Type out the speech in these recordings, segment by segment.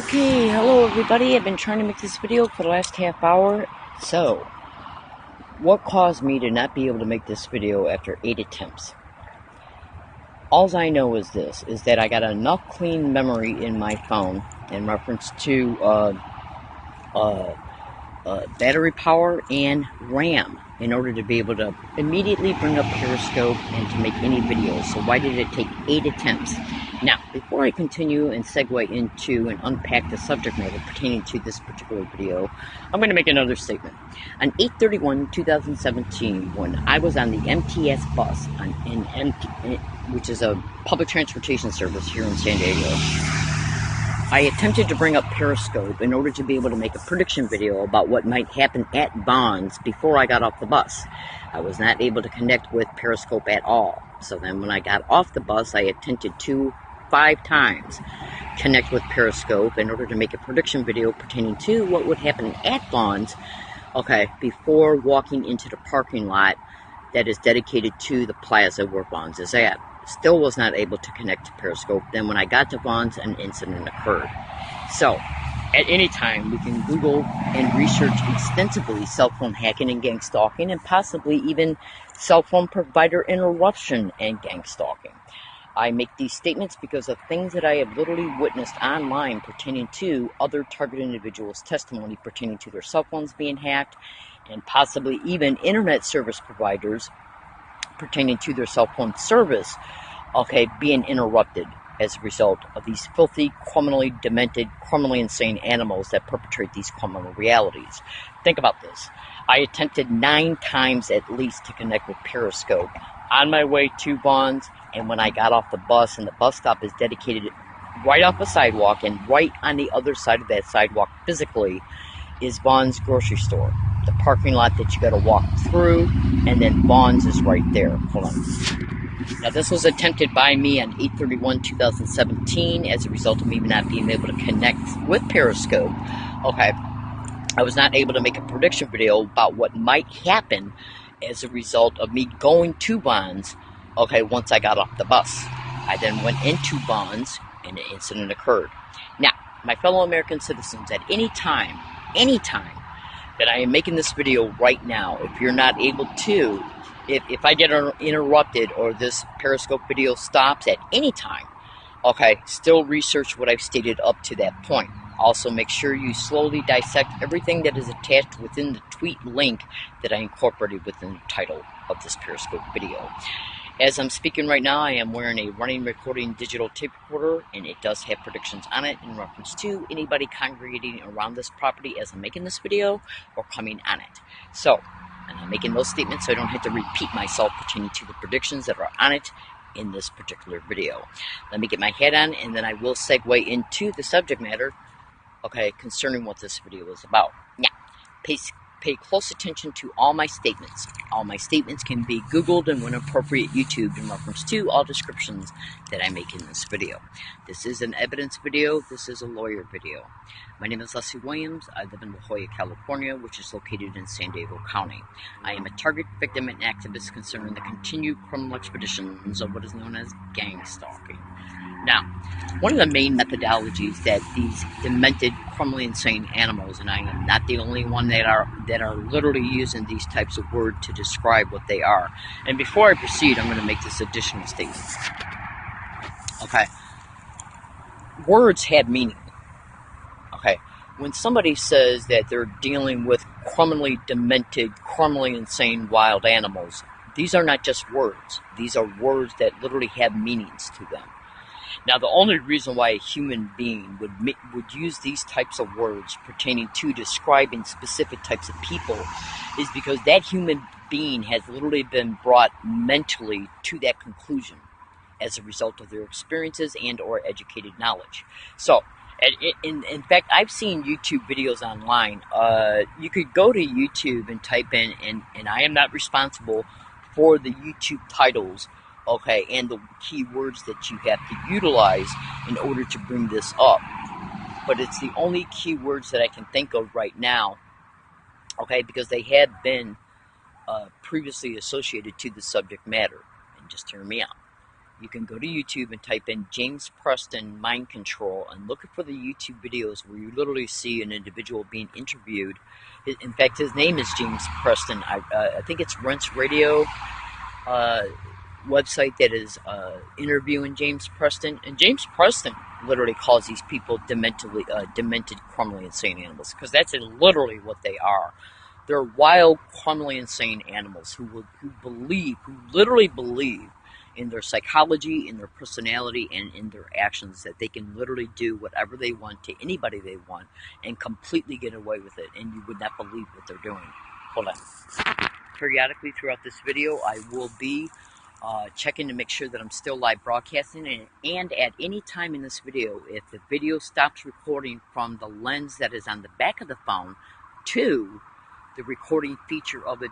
Okay, hello everybody. I've been trying to make this video for the last half hour. So, what caused me to not be able to make this video after 8 attempts? All I know is this, is that I got enough clean memory in my phone in reference to battery power and RAM in order to be able to immediately bring up Periscope and to make any videos. So why did it take 8 attempts? Now, before I continue and segue into and unpack the subject matter pertaining to this particular video, I'm going to make another statement. On 8/31/2017, when I was on the MTS bus, which is a public transportation service here in San Diego, I attempted to bring up Periscope in order to be able to make a prediction video about what might happen at Vons before I got off the bus. I was not able to connect with Periscope at all. So then when I got off the bus, I attempted 5 times connect with Periscope in order to make a prediction video pertaining to what would happen at Vons, before walking into the parking lot that is dedicated to the plaza where Vons is at. Still was not able to connect to Periscope. Then when I got to Vons, an incident occurred. So, at any time, we can Google and research extensively cell phone hacking and gang stalking, and possibly even cell phone provider interruption and gang stalking. I make these statements because of things that I have literally witnessed online pertaining to other target individuals' testimony pertaining to their cell phones being hacked, and possibly even internet service providers pertaining to their cell phone service, being interrupted as a result of these filthy, criminally demented, criminally insane animals that perpetrate these criminal realities. Think about this. I attempted 9 times at least to connect with Periscope on my way to Vons, and when I got off the bus, and the bus stop is dedicated right off a sidewalk, and right on the other side of that sidewalk physically is Vons grocery store. The parking lot that you got to walk through, and then Vons is right there. Hold on. Now, this was attempted by me on 8/31/2017 as a result of me not being able to connect with Periscope. I was not able to make a prediction video about what might happen as a result of me going to Vons, once I got off the bus. I then went into Vons, and an incident occurred. Now, my fellow American citizens, at any time that I am making this video right now, if you're not able to, if I get interrupted or this Periscope video stops at any time, still research what I've stated up to that point. Also, make sure you slowly dissect everything that is attached within the tweet link that I incorporated within the title of this Periscope video. As I'm speaking right now, I am wearing a running recording digital tape recorder, and it does have predictions on it in reference to anybody congregating around this property as I'm making this video or coming on it. So, and I'm making those statements so I don't have to repeat myself pertaining to the predictions that are on it in this particular video. Let me get my head on, and then I will segue into the subject matter, concerning what this video is about. Now, pay close attention to all my statements. All my statements can be Googled and when appropriate YouTubed in reference to all descriptions that I make in this video. This is an evidence video. This is a lawyer video. My name is Leslie Williams. I live in La Jolla, California, which is located in San Diego County. I am a target, victim, and activist concerning the continued criminal expeditions of what is known as gang stalking. Now, one of the main methodologies that these demented, criminally insane animals, and I am not the only one that are literally using these types of words to describe what they are. And before I proceed, I'm going to make this additional statement. Words have meaning. When somebody says that they're dealing with criminally demented, criminally insane wild animals, these are not just words. These are words that literally have meanings to them. Now, the only reason why a human being would use these types of words pertaining to describing specific types of people is because that human being has literally been brought mentally to that conclusion as a result of their experiences and or educated knowledge. So, in fact, I've seen YouTube videos online. You could go to YouTube and type in, and I am not responsible for the YouTube titles, and the keywords that you have to utilize in order to bring this up. But it's the only keywords that I can think of right now, because they have been previously associated to the subject matter. And just hear me out. you can go to YouTube and type in James Preston Mind Control and look for the YouTube videos where you literally see an individual being interviewed. In fact, his name is James Preston. I think it's Rents Radio website that is interviewing James Preston. And James Preston literally calls these people demented, criminally insane animals, because that's literally what they are. They're wild, criminally insane animals who literally believe in their psychology, in their personality, and in their actions, that they can literally do whatever they want to anybody they want and completely get away with it, and you would not believe what they're doing. Hold on. Periodically throughout this video, I will be checking to make sure that I'm still live broadcasting, and at any time in this video, if the video stops recording from the lens that is on the back of the phone to the recording feature of it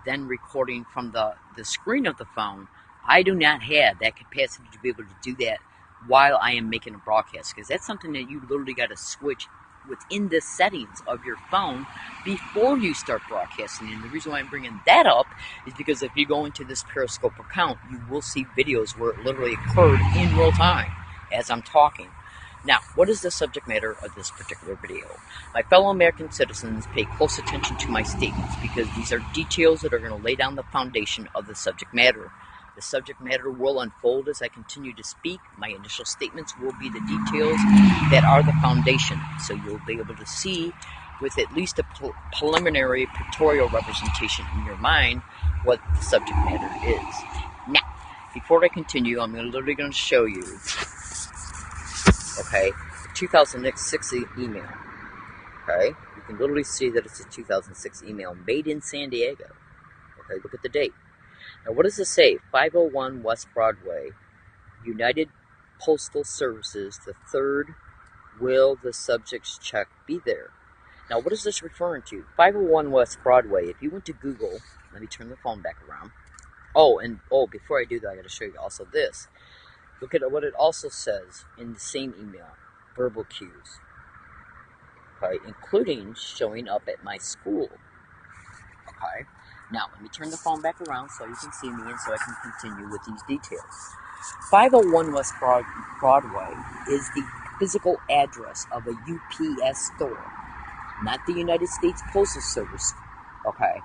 then recording from the screen of the phone, I do not have that capacity to be able to do that while I am making a broadcast, because that's something that you literally got to switch within the settings of your phone before you start broadcasting. And the reason why I'm bringing that up is because if you go into this Periscope account, you will see videos where it literally occurred in real time as I'm talking. Now, what is the subject matter of this particular video? My fellow American citizens, pay close attention to my statements, because these are details that are going to lay down the foundation of the subject matter. The subject matter will unfold as I continue to speak. My initial statements will be the details that are the foundation, so you'll be able to see with at least a preliminary pictorial representation in your mind what the subject matter is. Now, before I continue, I'm literally going to show you, okay, the 2006 email. Okay, you can literally see that it's a 2006 email made in San Diego. Okay, look at the date. Now, what does it say? 501 West Broadway, United Postal Services, the 3rd, will the subject's check be there? Now, what is this referring to? 501 West Broadway, if you went to Google, let me turn the phone back around. Before I do that, I got to show you also this. Look at what it also says in the same email, verbal cues, okay, including showing up at my school, okay? Now, let me turn the phone back around so you can see me and so I can continue with these details. 501 West Broadway is the physical address of a UPS store, not the United States Postal Service, okay?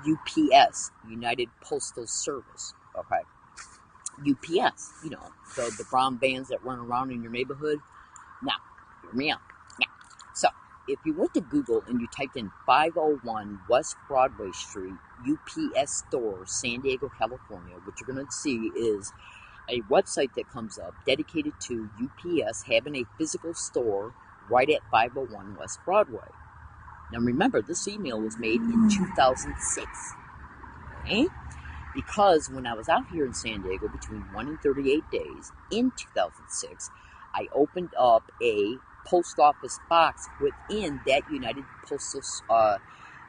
UPS, United Postal Service, okay? UPS, you know, the brown vans that run around in your neighborhood. Now, hear me out. Now, so, if you went to Google and you typed in 501 West Broadway Street, UPS Store, San Diego, California, what you're going to see is a website that comes up dedicated to UPS having a physical store right at 501 West Broadway. Now remember, this email was made in 2006, okay? Because when I was out here in San Diego between 1 and 38 days in 2006, I opened up a post office box within that United Postal,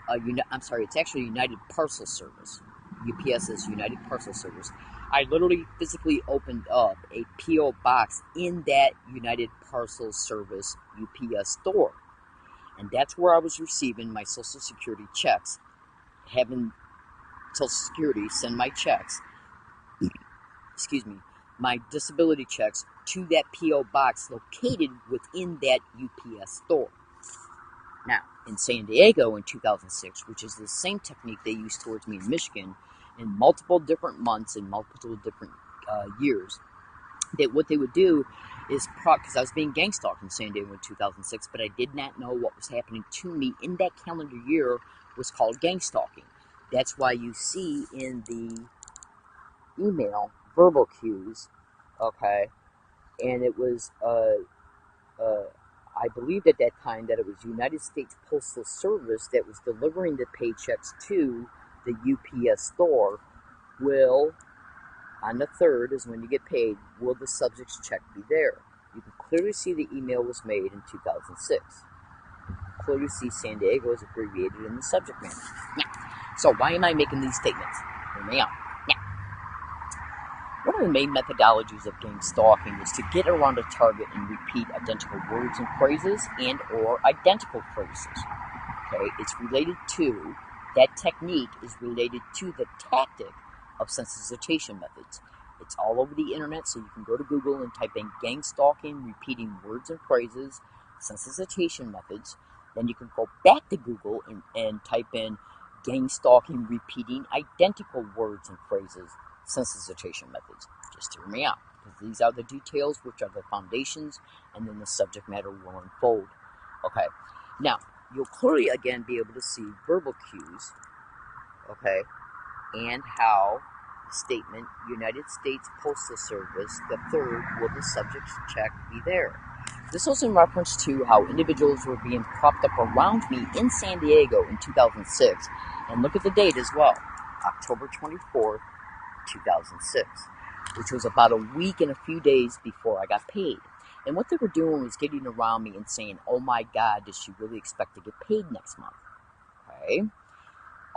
it's actually United Parcel Service. UPS is United Parcel Service. I literally physically opened up a P.O. box in that United Parcel Service UPS store. And that's where I was receiving my Social Security checks, having Social Security send my checks, my disability checks to that P.O. box located within that UPS store. Now, in San Diego in 2006, which is the same technique they used towards me in Michigan in multiple different months and multiple different years, that what they would do is, because I was being gang stalked in San Diego in 2006, but I did not know what was happening to me in that calendar year was called gang stalking. That's why you see in the email verbal cues, okay, and it was, I believed at that time that it was United States Postal Service that was delivering the paychecks to the UPS store. On the 3rd is when you get paid, will the subject's check be there? You can clearly see the email was made in 2006. You can clearly see San Diego is abbreviated in the subject matter. Now, so why am I making these statements? Hear me out. Now, one of the main methodologies of gang stalking is to get around a target and repeat identical words and phrases and or identical phrases. Okay, that technique is related to the tactic of sensitization methods. It's all over the internet, so you can go to Google and type in gang stalking, repeating words and phrases, sensitization methods. Then you can go back to Google and type in gang stalking, repeating identical words and phrases, sensitization methods. Just hear me out, because these are the details, which are the foundations, and then the subject matter will unfold. Okay, now you'll clearly again be able to see verbal cues, okay, and how the statement, United States Postal Service, the third, will the subject check be there? This was in reference to how individuals were being propped up around me in San Diego in 2006. And look at the date as well, October 24th, 2006, which was about a week and a few days before I got paid. And what they were doing was getting around me and saying, oh my God, does she really expect to get paid next month? Okay.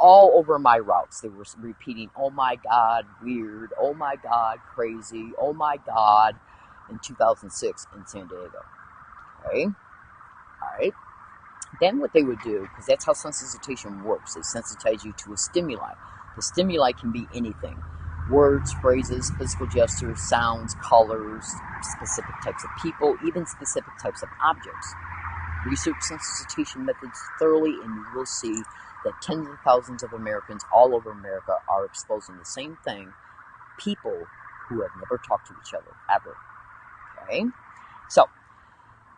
All over my routes, they were repeating, oh my God, weird, oh my God, crazy, oh my God, in 2006 in San Diego. Okay. All right. Then what they would do, because that's how sensitization works, they sensitize you to a stimuli. The stimuli can be anything. Words, phrases, physical gestures, sounds, colors, specific types of people, even specific types of objects. Research sensitization methods thoroughly, and you will see that tens of thousands of Americans all over America are exposing the same thing, people who have never talked to each other, ever. Okay? So,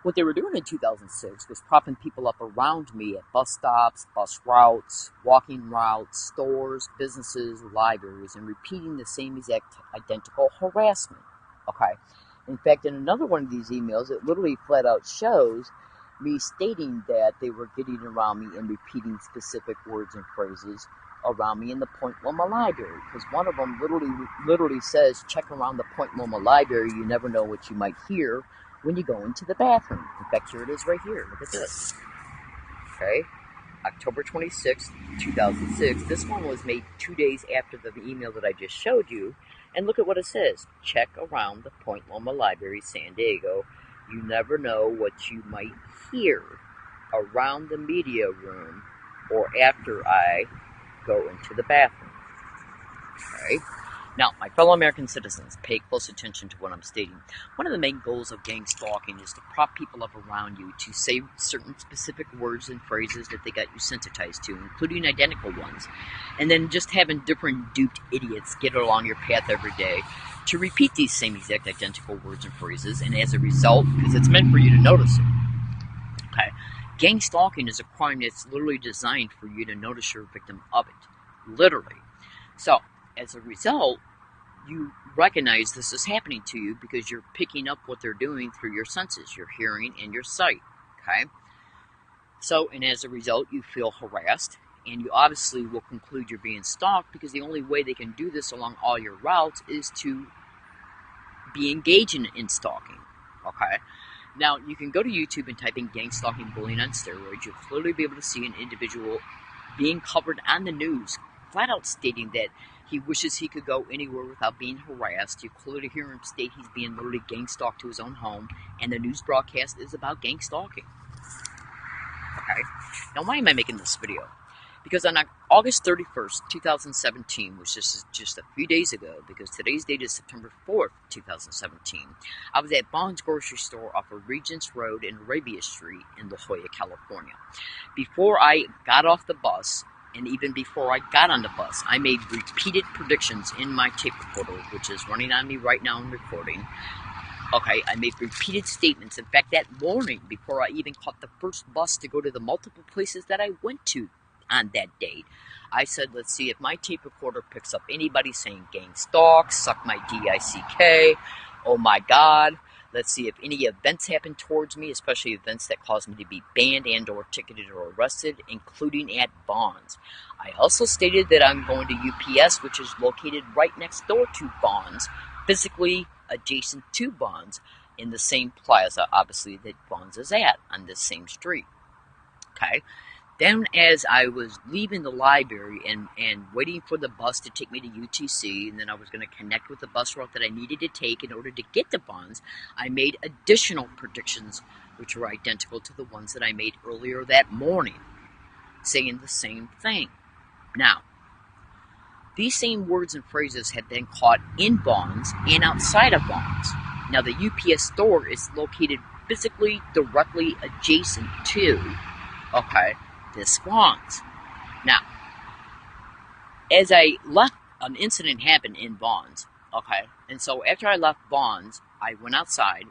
what they were doing in 2006 was propping people up around me at bus stops, bus routes, walking routes, stores, businesses, libraries, and repeating the same exact identical harassment. Okay? In fact, in another one of these emails, it literally flat out shows me stating that they were getting around me and repeating specific words and phrases around me in the Point Loma Library. Because one of them literally says, check around the Point Loma Library, you never know what you might hear when you go into the bathroom. In fact, here it is right here. Look at this. Okay? October 26th, 2006. This one was made 2 days after the email that I just showed you. And look at what it says. Check around the Point Loma Library, San Diego. You never know what you might hear around the media room or after I go into the bathroom. Okay? Now, my fellow American citizens, pay close attention to what I'm stating. One of the main goals of gang stalking is to prop people up around you to say certain specific words and phrases that they got you sensitized to, including identical ones, and then just having different duped idiots get along your path every day to repeat these same exact identical words and phrases, and as a result, because it's meant for you to notice it. Okay, gang stalking is a crime that's literally designed for you to notice you're a victim of it, literally. So, as a result, you recognize this is happening to you because you're picking up what they're doing through your senses, your hearing and your sight, okay? So, and as a result, you feel harassed, and you obviously will conclude you're being stalked because the only way they can do this along all your routes is to be engaging in stalking, okay? Now, you can go to YouTube and type in gang stalking bullying on steroids. You'll clearly be able to see an individual being covered on the news, flat out stating that he wishes he could go anywhere without being harassed. You clearly hear him state he's being literally gang stalked to his own home, and the news broadcast is about gang stalking. Okay, now why am I making this video? Because on August 31st, 2017, which is just a few days ago, because today's date is September 4th, 2017, I was at Bond's grocery store off of Regents Road and Arabia Street in La Jolla, California. Before I got off the bus, and even before I got on the bus, I made repeated predictions in my tape recorder, which is running on me right now and recording. Okay, I made repeated statements. In fact, that morning, before I even caught the first bus to go to the multiple places that I went to on that date, I said, let's see if my tape recorder picks up anybody saying gang stalk, suck my D-I-C-K, oh my God. Let's see if any events happen towards me, especially events that cause me to be banned and or ticketed or arrested, including at Bonds. I also stated that I'm going to UPS, which is located right next door to Bonds, physically adjacent to Bonds, in the same plaza, obviously, that Bonds is at, on this same street. Okay? Then as I was leaving the library and waiting for the bus to take me to UTC, and then I was going to connect with the bus route that I needed to take in order to get to Bonds, I made additional predictions which were identical to the ones that I made earlier that morning, saying the same thing. Now, These same words and phrases have been caught in Vons and outside of Vons. Now, the UPS store is located physically directly adjacent to, this Vons. Now, as I left, an incident happened in Vons, and so after I left Vons, I went outside,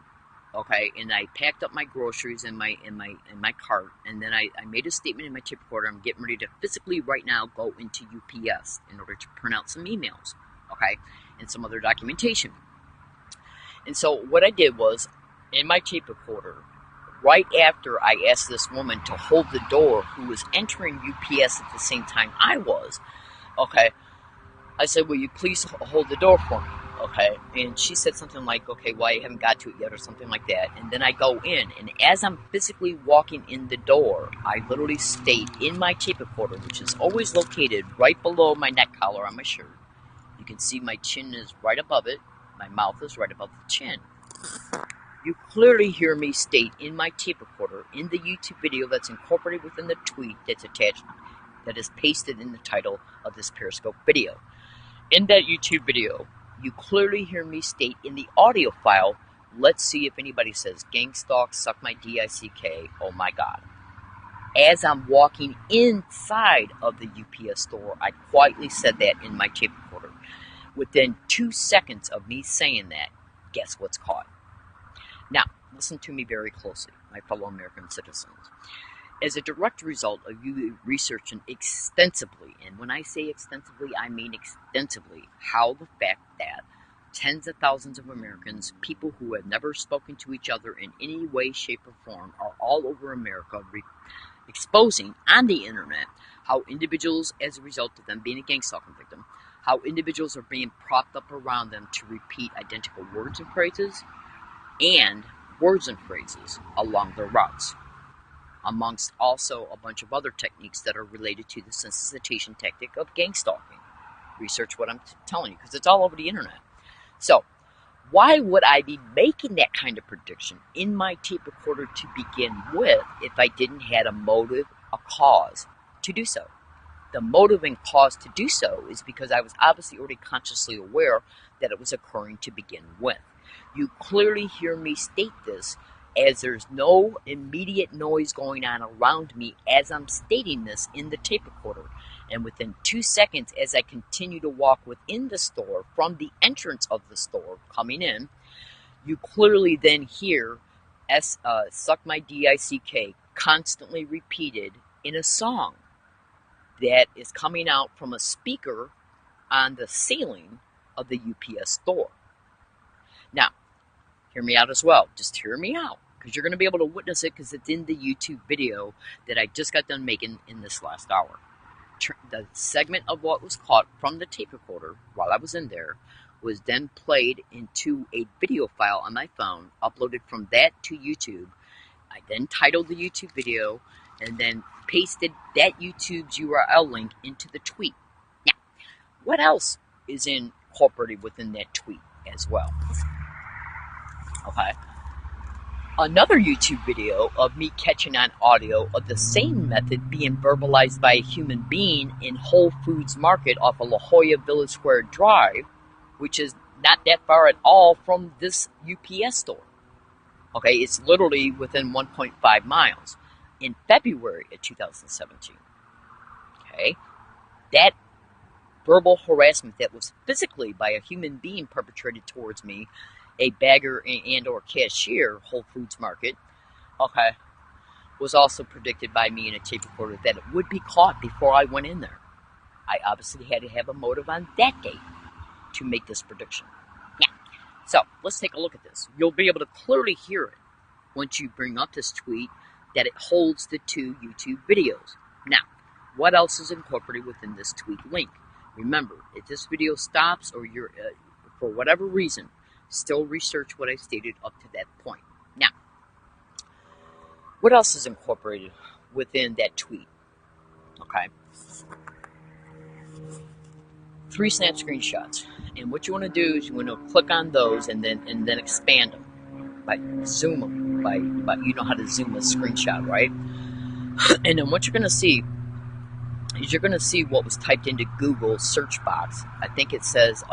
and I packed up my groceries in my cart, and then I made a statement in my tip recorder. I'm getting ready to physically right now go into UPS in order to print out some emails, and some other documentation. And so what I did was, in my tape recorder, right after I asked this woman to hold the door who was entering UPS at the same time I was, I said, will you please hold the door for me? And she said something like, okay, well, I haven't got to it yet, or something like that. And then I go in, and as I'm physically walking in the door, I literally state in my tape recorder, which is always located right below my neck collar on my shirt. You can see my chin is right above it. My mouth is right above the chin. You clearly hear me state in my tape recorder, in the YouTube video that's incorporated within the tweet that's attached, that is pasted in the title of this Periscope video. In that YouTube video, you clearly hear me state in the audio file, let's see if anybody says gang stalk, suck my D-I-C-K, oh my God. As I'm walking inside of the UPS store, I quietly said that in my tape recorder. Within 2 seconds of me saying that, guess what's caught? Now, listen to me very closely, my fellow American citizens. As a direct result of you researching extensively, and when I say extensively, I mean extensively, how the fact that tens of thousands of Americans, people who have never spoken to each other in any way, shape, or form, are all over America exposing on the internet how individuals, as a result of them being a gang stalking victim, how individuals are being propped up around them to repeat identical words and phrases along their routes, amongst also a bunch of other techniques that are related to the sensitization tactic of gang stalking. Research what I'm telling you, because it's all over the internet. So, why would I be making that kind of prediction in my tape recorder to begin with if I didn't have a motive, a cause to do so? The motive and cause to do so is because I was obviously already consciously aware that it was occurring to begin with. You clearly hear me state this, as there's no immediate noise going on around me as I'm stating this in the tape recorder. And within 2 seconds, as I continue to walk within the store, from the entrance of the store coming in, you clearly then hear suck my D-I-C-K constantly repeated in a song that is coming out from a speaker on the ceiling of the UPS store. Now, hear me out as well. Just hear me out, because you're going to be able to witness it, because it's in the YouTube video that I just got done making in this last hour. The segment of what was caught from the tape recorder while I was in there was then played into a video file on my phone, uploaded from that to YouTube. I then titled the YouTube video and then pasted that YouTube's URL link into the tweet. Now, what else is incorporated within that tweet as well? Another YouTube video of me catching on audio of the same method being verbalized by a human being in Whole Foods Market off of La Jolla Village Square Drive, which is not that far at all from this UPS store. It's literally within 1.5 miles. In February of 2017. That verbal harassment that was physically by a human being perpetrated towards me, a bagger and or cashier, Whole Foods Market, was also predicted by me in a tape recorder that it would be caught before I went in there. I obviously had to have a motive on that date to make this prediction. So let's take a look at this. You'll be able to clearly hear it once you bring up this tweet, that it holds the 2 YouTube videos. Now, what else is incorporated within this tweet link? Remember, if this video stops or you're, for whatever reason, still research what I stated up to that point. Now, what else is incorporated within that tweet? 3 snap screenshots. And what you want to do is you want to click on those and then expand them. Zoom them. You know how to zoom a screenshot, right? And then what you're going to see is you're going to see what was typed into Google search box. I think it says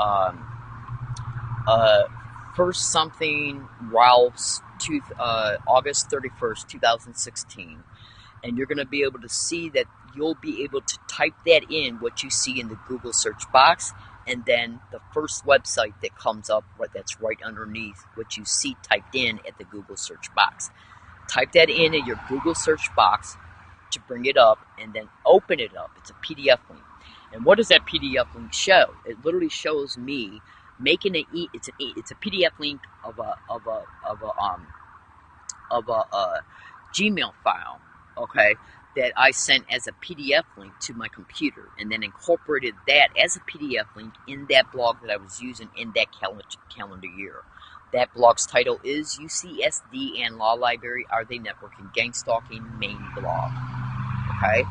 first something Ralph's August 31st, 2016. And you're going to be able to see that you'll be able to type that in, what you see in the Google search box, and then the first website that comes up, that's right underneath what you see typed in at the Google search box. Type that in your Google search box to bring it up, and then open it up. It's a PDF link. And what does that PDF link show? It literally shows me making it's a PDF link of a Gmail file, okay, that I sent as a PDF link to my computer, and then incorporated that as a PDF link in that blog that I was using in that calendar year. That blog's title is UCSD and Law Library, Are They Networking Gang Stalking main blog. Okay?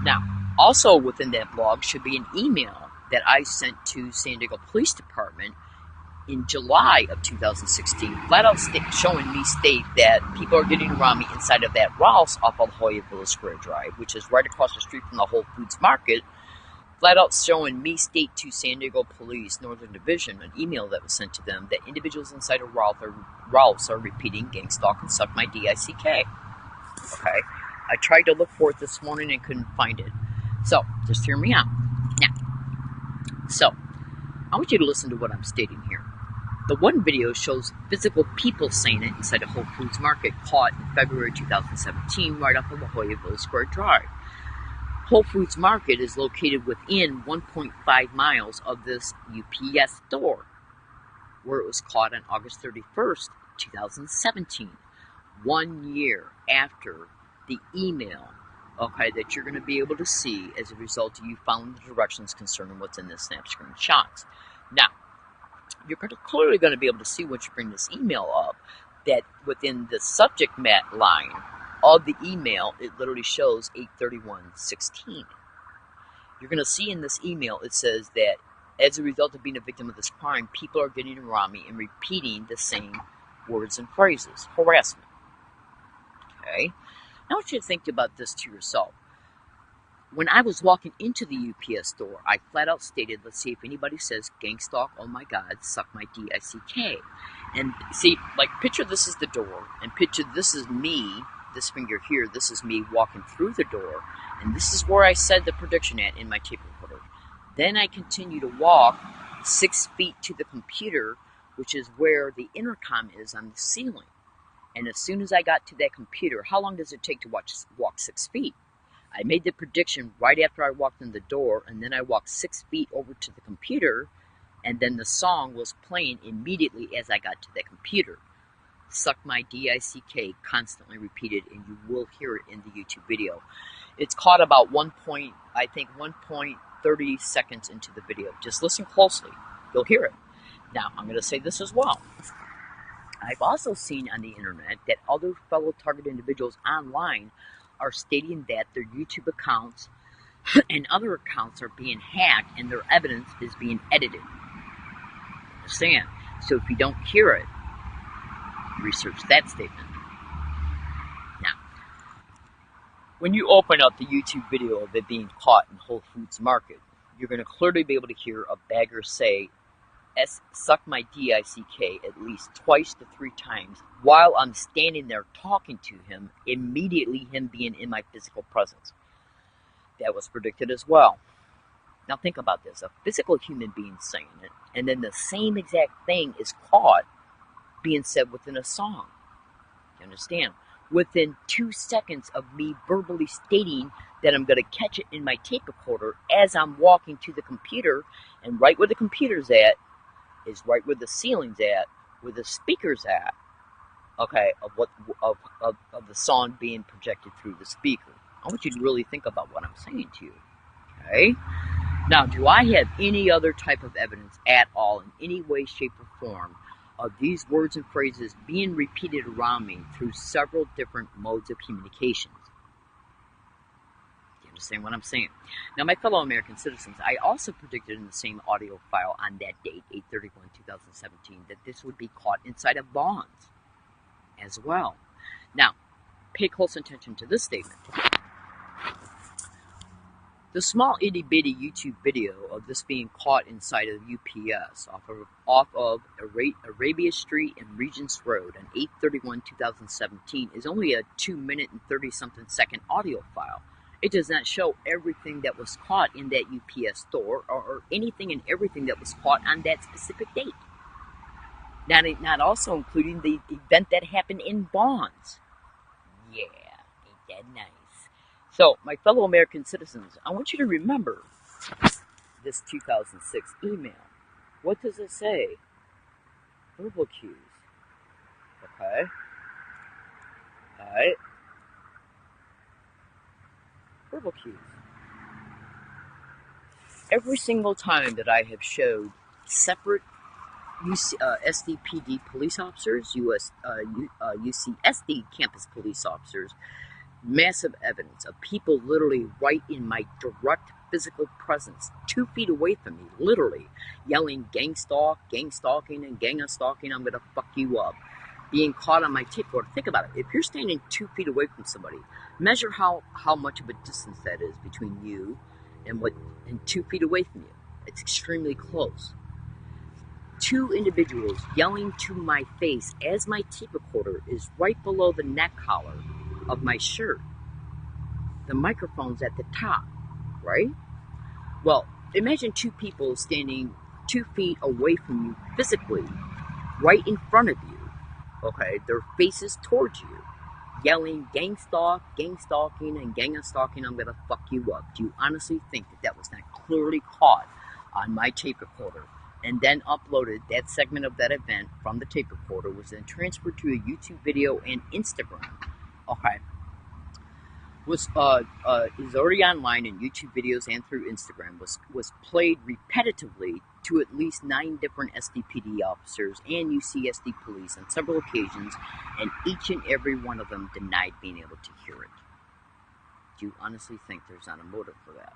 Now, also within that blog should be an email that I sent to San Diego Police Department in July of 2016, flat out showing me state that people are getting around me inside of that Ralph's off of La Jolla Villa Square Drive, which is right across the street from the Whole Foods Market. Flat out showing me state to San Diego Police Northern Division, an email that was sent to them, that individuals inside of Ralph's are repeating gang stalk and suck my DICK. Okay? I tried to look for it this morning and couldn't find it. So, just hear me out. Now, so, I want you to listen to what I'm stating here. The one video shows physical people saying it inside a Whole Foods Market, caught in February 2017 right off of La Jolla Villa Square Drive. Whole Foods Market is located within 1.5 miles of this UPS store, where it was caught on August 31st, 2017, 1 year after the email, okay, that you're going to be able to see as a result of you following the directions concerning what's in this snap screen shots. Now, you're clearly going to be able to see once you bring this email up that within the subject line of the email, it literally shows 8/31/16. You're going to see in this email, it says that as a result of being a victim of this crime, people are getting around me and repeating the same words and phrases. Harassment. Okay? Now I want you to think about this to yourself. When I was walking into the UPS store, I flat out stated, let's see if anybody says gang stalk, oh my God, suck my DICK. And see, like, picture this is the door, and picture this is me, this finger here, this is me walking through the door, and this is where I said the prediction at in my tape recorder. Then I continue to walk 6 feet to the computer, which is where the intercom is on the ceiling. And as soon as I got to that computer, how long does it take to walk 6 feet? I made the prediction right after I walked in the door, and then I walked 6 feet over to the computer, and then the song was playing immediately as I got to that computer. Suck my DICK, constantly repeated, and you will hear it in the YouTube video. It's caught about 1.30 seconds into the video. Just listen closely. You'll hear it. Now, I'm going to say this as well. I've also seen on the internet that other fellow target individuals online are stating that their YouTube accounts and other accounts are being hacked and their evidence is being edited. Understand? So if you don't hear it, research that statement. Now, when you open up the YouTube video of it being caught in Whole Foods Market, you're going to clearly be able to hear a bagger say, suck my DICK at least twice to 3 times while I'm standing there talking to him, immediately him being in my physical presence. That was predicted as well. Now think about this, a physical human being saying it, and then the same exact thing is caught being said within a song. You understand? Within 2 seconds of me verbally stating that I'm going to catch it in my tape recorder as I'm walking to the computer, and right where the computer's at is right where the ceiling's at, where the speaker's at, okay, of the song being projected through the speaker. I want you to really think about what I'm saying to you, okay? Now, do I have any other type of evidence at all, in any way, shape, or form, of these words and phrases being repeated around me through several different modes of communications? Do you understand what I'm saying? Now, my fellow American citizens, I also predicted in the same audio file on that date, 8/31/2017, that this would be caught inside of bonds as well. Now, pay close attention to this statement. The small itty bitty YouTube video of this being caught inside of UPS off of Arabia Street and Regents Road on 8/31/2017 is only a 2-minute and 30-something second audio file. It does not show everything that was caught in that UPS store or anything and everything that was caught on that specific date. Not also including the event that happened in Bonds. Yeah, ain't that nice? So, my fellow American citizens, I want you to remember this 2006 email. What does it say? Verbal cues. Okay. Alright. Verbal cues. Every single time that I have showed separate SDPD police officers, UCSD campus police officers, massive evidence of people literally right in my direct physical presence, 2 feet away from me, literally yelling gang stalking, and gang stalking, I'm gonna fuck you up, being caught on my tape recorder. Think about it. If you're standing 2 feet away from somebody, measure how much of a distance that is between you and 2 feet away from you. It's extremely close. 2 individuals yelling to my face as my tape recorder is right below the neck collar of my shirt. The microphone's at the top, right? Well, imagine 2 people standing 2 feet away from you physically, right in front of you, okay? Their faces towards you, yelling gang stalking, and gang stalking, I'm gonna fuck you up. Do you honestly think that was not clearly caught on my tape recorder and then uploaded? That segment of that event from the tape recorder was then transferred to a YouTube video and Instagram, okay? Is already online in YouTube videos and through Instagram, was played repetitively to at least 9 different SDPD officers and UCSD police on several occasions, and each and every one of them denied being able to hear it. Do you honestly think there's not a motive for that?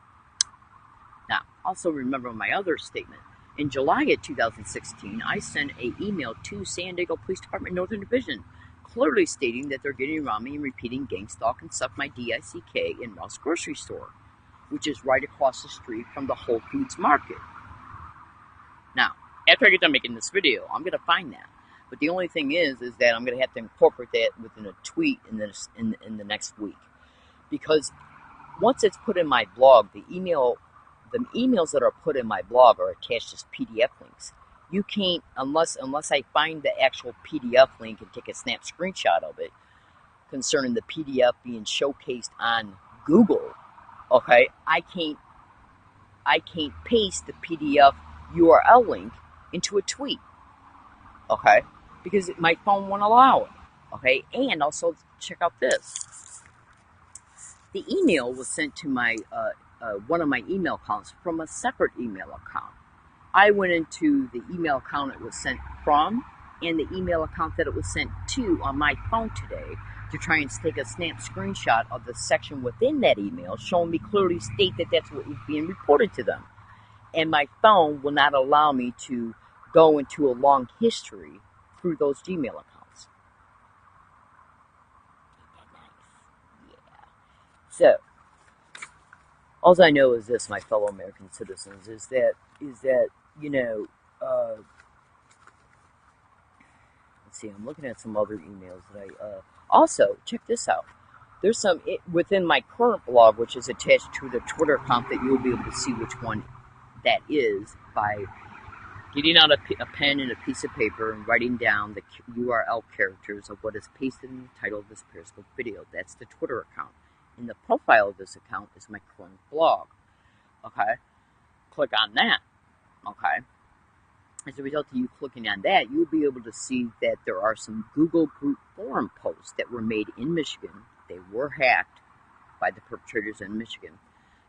Now, also remember my other statement. In July of 2016, I sent an email to San Diego Police Department Northern Division, clearly stating that they're getting around me and repeating gang stalk and suck my DICK in Ross Grocery Store, which is right across the street from the Whole Foods Market. Now, after I get done making this video, I'm going to find that. But the only thing is that I'm going to have to incorporate that within a tweet in the next week. Because once it's put in my blog, the emails that are put in my blog are attached as PDF links. You can't, unless I find the actual PDF link and take a snap screenshot of it concerning the PDF being showcased on Google, okay, I can't paste the PDF URL link into a tweet, okay, because my phone won't allow it, okay. And also, check out this. The email was sent to my one of my email accounts from a separate email account. I went into the email account it was sent from and the email account that it was sent to on my phone today to try and take a snap screenshot of the section within that email showing me clearly state that that's what was being reported to them. And my phone will not allow me to go into a long history through those Gmail accounts. Ain't that nice? Yeah. So, all I know is this, my fellow American citizens, is that you know, let's see, I'm looking at some other emails that also, check this out. There's some, within my current blog, which is attached to the Twitter account, that you'll be able to see which one that is by getting out a pen and a piece of paper and writing down the URL characters of what is pasted in the title of this Periscope video. That's the Twitter account. And the profile of this account is my current blog. Okay? Click on that. Okay? As a result of you clicking on that, you'll be able to see that there are some Google Group forum posts that were made in Michigan. They were hacked by the perpetrators in Michigan.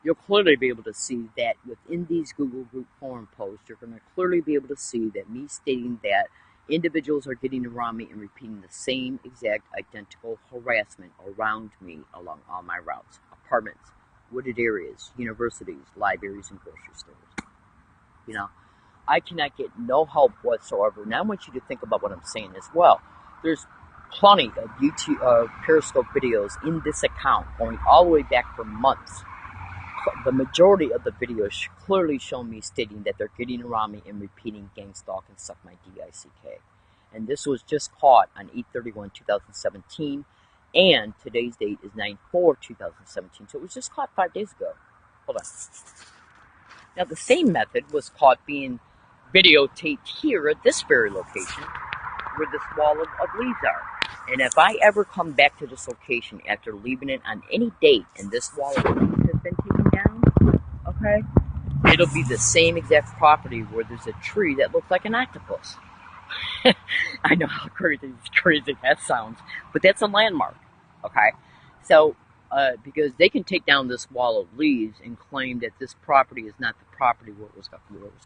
You'll clearly be able to see that within these Google Group forum posts, you're going to clearly be able to see that me stating that individuals are getting around me and repeating the same exact identical harassment around me along all my routes. Apartments, wooded areas, universities, libraries, and grocery stores. You know, I cannot get no help whatsoever. Now I want you to think about what I'm saying as well. There's plenty of YouTube Periscope videos in this account going all the way back for months, the majority of the videos clearly show me stating that they're getting around me and repeating gang stalk and suck my D-I-C-K. And this was just caught on 8/31/2017, and today's date is 9/4/2017, so it was just caught 5 days ago. Hold on. Now, the same method was caught being videotaped here at this very location where this wall of leaves are. And if I ever come back to this location after leaving it on any date and this wall of leaves has been taken down, okay, it'll be the same exact property where there's a tree that looks like an octopus. I know how crazy that sounds, but that's a landmark, okay? So, because they can take down this wall of leaves and claim that this property is not the property where it was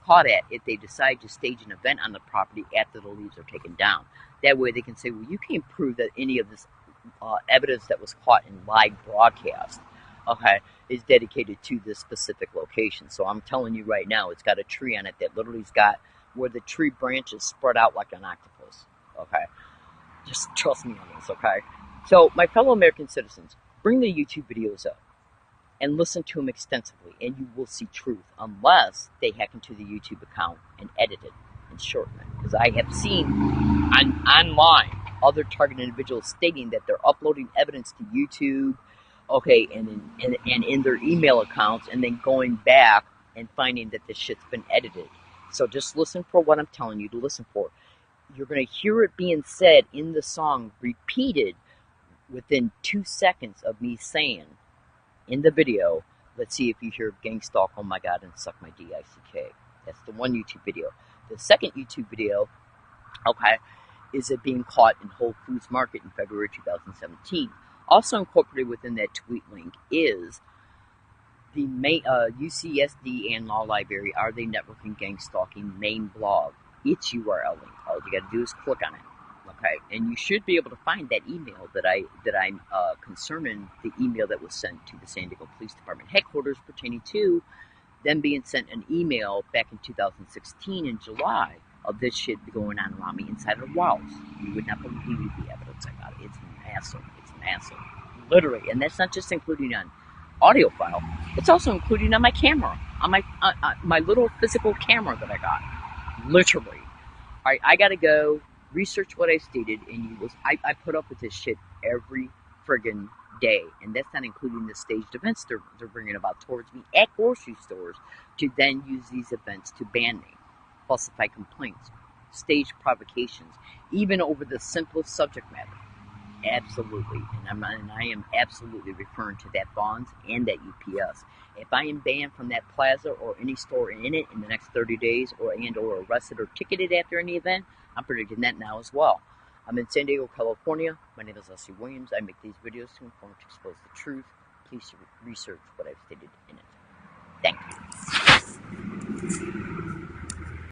caught at if they decide to stage an event on the property after the leaves are taken down. That way they can say, well, you can't prove that any of this evidence that was caught in live broadcast, okay, is dedicated to this specific location. So I'm telling you right now, it's got a tree on it that literally's got where the tree branches spread out like an octopus, okay? Just trust me on this, okay? So, my fellow American citizens, bring the YouTube videos up and listen to them extensively, and you will see truth, unless they hack into the YouTube account and edit it and shorten it. Because I have seen online other targeted individuals stating that they're uploading evidence to YouTube, okay, and in their email accounts, and then going back and finding that this shit's been edited. So just listen for what I'm telling you to listen for. You're going to hear it being said in the song, repeated within 2 seconds of me saying in the video, let's see if you hear gang stalk, oh my god, and suck my D-I-C-K. That's the one YouTube video. The second YouTube video, okay, is it being caught in Whole Foods Market in February 2017. Also incorporated within that tweet link is the UCSD and Law Library, Are They Networking Gang Stalking main blog. Its URL link. All you got to do is click on it. Okay, and you should be able to find that email that I'm concerning the email that was sent to the San Diego Police Department headquarters pertaining to them being sent an email back in 2016 in July of this shit going on around me inside of walls. You would not believe the evidence I got. It's massive. It's massive. Literally, and that's not just including on audio file. It's also including on my camera, on my little physical camera that I got. Literally. All right, I gotta go research what I stated, and I put up with this shit every friggin' day, and that's not including the staged events they're bringing about towards me at grocery stores to then use these events to ban me, falsify complaints, stage provocations, even over the simplest subject matter. Absolutely, and I am absolutely referring to that Bonds and that UPS. If I am banned from that plaza or any store in it in the next 30 days, or arrested or ticketed after any event, I'm predicting that now as well. I'm in San Diego, California. My name is Leslie Williams. I make these videos to inform, to expose the truth. Please research what I've stated in it. Thank you.